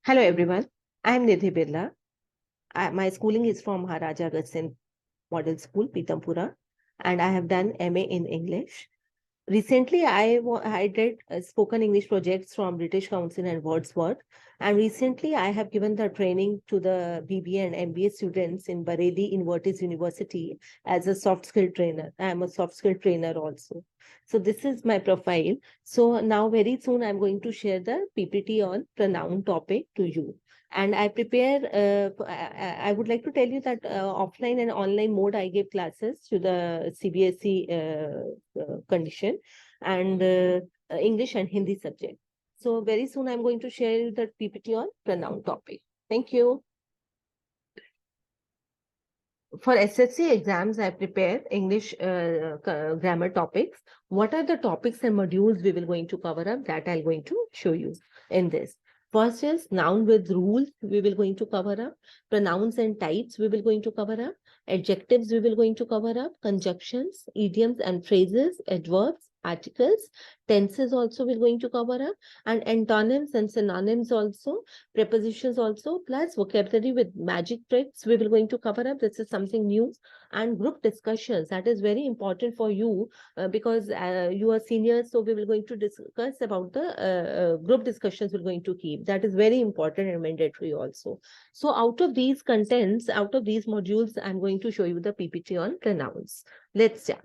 Hello everyone, I am Nidhi Birla. My schooling is from Maharaja Agastyan Model School, Pitampura, and I have done MA in English. Recently, I did spoken English projects from British Council and Wordsworth, and recently I have given the training to the BBA and MBA students in Bareilly Invertis University as a soft skill trainer. I am a soft skill trainer also. So this is my profile. So now very soon I'm going to share the PPT on pronoun topic to you. And I prepare, I would like to tell you that offline and online mode, I gave classes to the CBSE condition and English and Hindi subject. So very soon I'm going to share the PPT on pronoun topic. Thank you. For SSC exams, I prepare English grammar topics. What are the topics and modules we will going to cover up? That I'm going to show you in this. First is noun with rules, we will going to cover up. Pronouns and types, we will going to cover up. Adjectives, we will going to cover up. Conjunctions, idioms and phrases, adverbs, articles, tenses also we're going to cover up, and antonyms and synonyms also, prepositions also, plus vocabulary with magic tricks we will going to cover up. This is something new. And group discussions, that is very important for you because you are seniors, so we will going to discuss about the group discussions we're going to keep. That is very important and mandatory also. So out of these contents, out of these modules, I'm going to show you the PPT on pronouns. Let's start.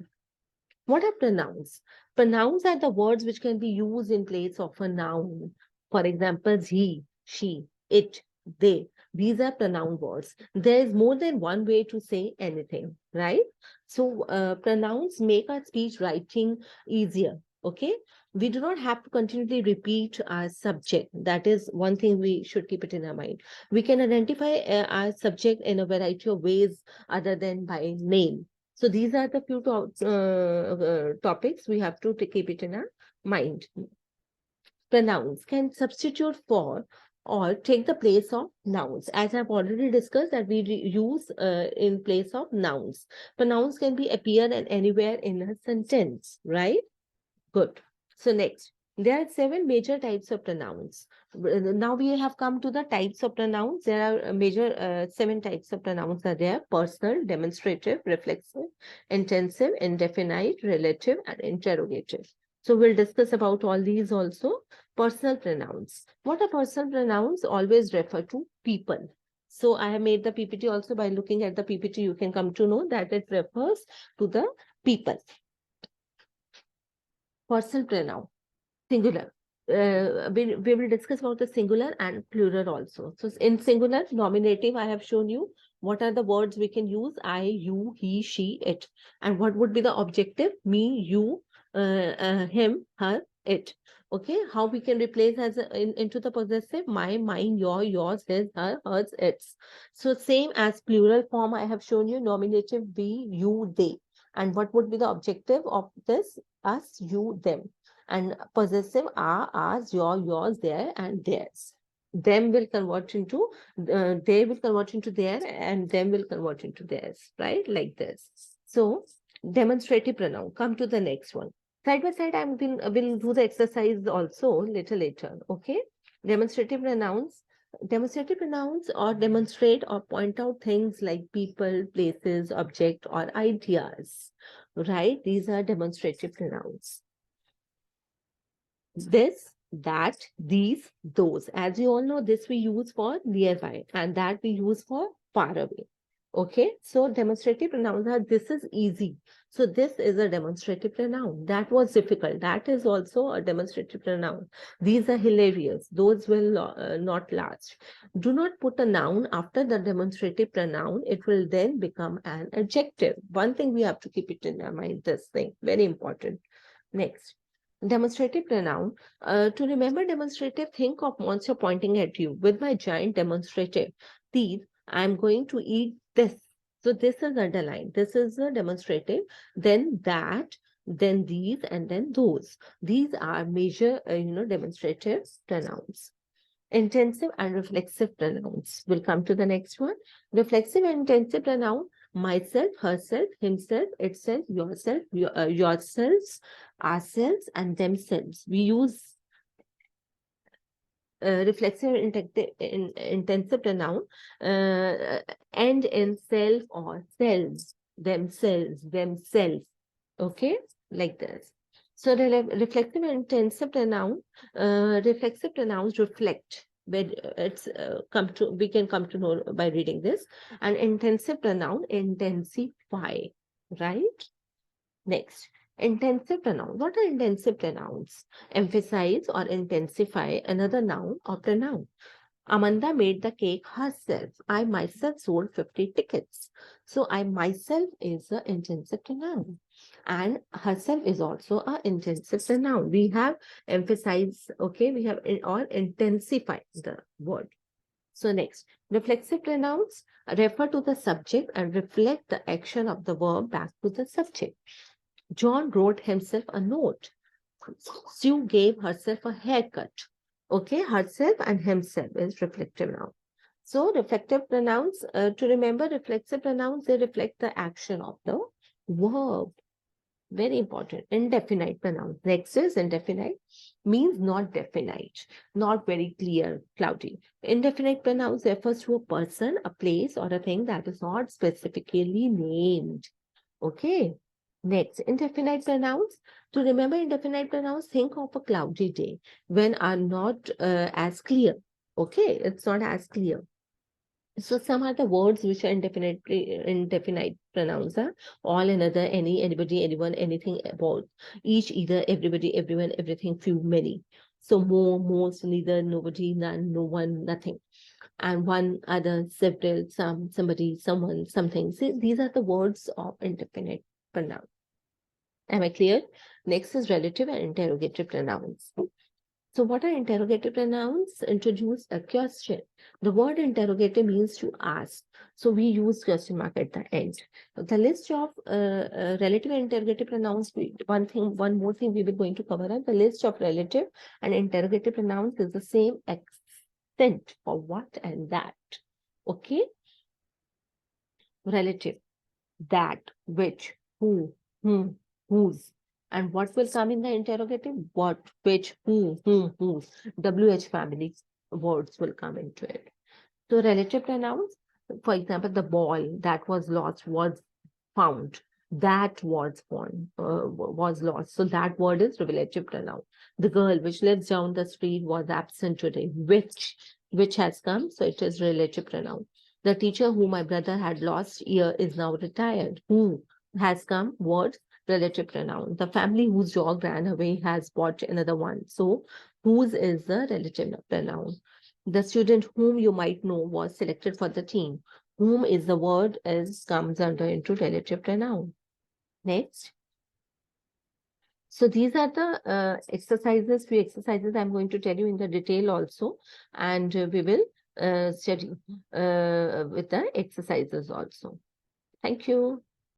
What are pronouns? Pronouns are the words which can be used in place of a noun. For example, he, she, it, they. These are pronoun words. There is more than one way to say anything, right? So pronouns make our speech writing easier, okay? We do not have to continually repeat our subject. That is one thing we should keep it in our mind. We can identify our subject in a variety of ways other than by name. So these are the few topics we have to keep it in our mind. Pronouns can substitute for or take the place of nouns. As I've already discussed that we use in place of nouns. Pronouns can be appear and anywhere in a sentence, right? Good. So next, there are 7 major types of pronouns. Now we have come to the types of pronouns. There are major 7 types of pronouns are there: personal, demonstrative, reflexive, intensive, indefinite, relative, and interrogative. So we'll discuss about all these also. Personal pronouns. What are personal pronouns? Always refer to people. So I have made the PPT also. By looking at the PPT, you can come to know that it refers to the people. Personal pronoun, singular. We will discuss about the singular and plural also. So in singular, nominative, I have shown you what are the words we can use: I, you, he, she, it. And what would be the objective? Me, you, him, her, it. Okay, how we can replace as into the possessive: my, mine, your, yours, his, her, hers, its. So same as plural form, I have shown you nominative: we, you, they. And what would be the objective of this? Us, you, them. And possessive: are, ours, your, yours, their, and theirs. Them will convert into, they will convert into their, and them will convert into theirs, right? Like this. So demonstrative pronoun. Come to the next one. Side by side, will do the exercise also little later. Okay. Demonstrative pronouns. Demonstrative pronouns or demonstrate or point out things like people, places, object, or ideas. Right? These are demonstrative pronouns. This, that, these, those. As you all know, this we use for nearby and that we use for far away. Okay, so demonstrative pronouns are: this is easy. So this is a demonstrative pronoun. That was difficult. That is also a demonstrative pronoun. These are hilarious. Those will not last. Do not put a noun after the demonstrative pronoun. It will then become an adjective. One thing we have to keep it in our mind, this thing, very important. Next. Demonstrative pronoun. To remember demonstrative, think of monster pointing at you. With my giant demonstrative teeth, I'm going to eat this. So this is underlined. This is a demonstrative. Then that, then these, and then those. These are major, demonstrative pronouns. Intensive and reflexive pronouns. We'll come to the next one. Reflexive and intensive pronoun: myself, herself, himself, itself, yourself, yourselves, ourselves, and themselves. We use reflexive intensive pronoun end in self or selves, themselves. Okay, like this. So the reflexive intensive pronoun, reflexive pronouns reflect. Where it's we can come to know by reading this. And intensive pronoun intensify, right? Next, intensive pronoun. What are intensive pronouns? Emphasize or intensify another noun or pronoun. Amanda made the cake herself. I myself sold 50 tickets. So I myself is an intensive pronoun. And herself is also an intensive pronoun. We have emphasize, okay, we have or intensify the word. So next, reflexive pronouns refer to the subject and reflect the action of the verb back to the subject. John wrote himself a note. Sue gave herself a haircut. Okay, herself and himself is reflective noun. So reflective pronouns, to remember reflexive pronouns, they reflect the action of the verb. Very important. Indefinite pronouns. Next is indefinite, means not definite, not very clear, cloudy. Indefinite pronouns refers to a person, a place, or a thing that is not specifically named. Okay. Next, indefinite pronouns. To remember indefinite pronouns, think of a cloudy day when are not as clear. Okay, it's not as clear. So some are the words which are indefinite pronouns are all, another, any, anybody, anyone, anything, about, each, either, everybody, everyone, everything, few, many. So more, most, neither, nobody, none, no one, nothing. And one, other, several, some, somebody, someone, something. See, these are the words of indefinite pronoun. Am I clear? Next is relative and interrogative pronouns. So what are interrogative pronouns? Introduce a question. The word interrogative means to ask. So we use question mark at the end. The list of relative and interrogative pronouns, one more thing we will going to cover up. The list of relative and interrogative pronouns is the same extent for what and that. Okay? Relative, that, which, who, whom, whose. And what will come in the interrogative? What, which, who, whom, whose. WH family words will come into it. So relative pronouns, for example, the ball that was lost was found. That was was lost. So that word is relative pronoun. The girl which lives down the street was absent today. Which has come, so it is relative pronoun. The teacher who my brother had lost ear is now retired. Who has come, word, relative pronoun. The family whose dog ran away has bought another one. So whose is the relative pronoun. The student whom you might know was selected for the team. Whom is the word is comes under into relative pronoun. Next. So these are the exercises, few exercises I'm going to tell you in the detail also, and we will study with the exercises also. Thank you.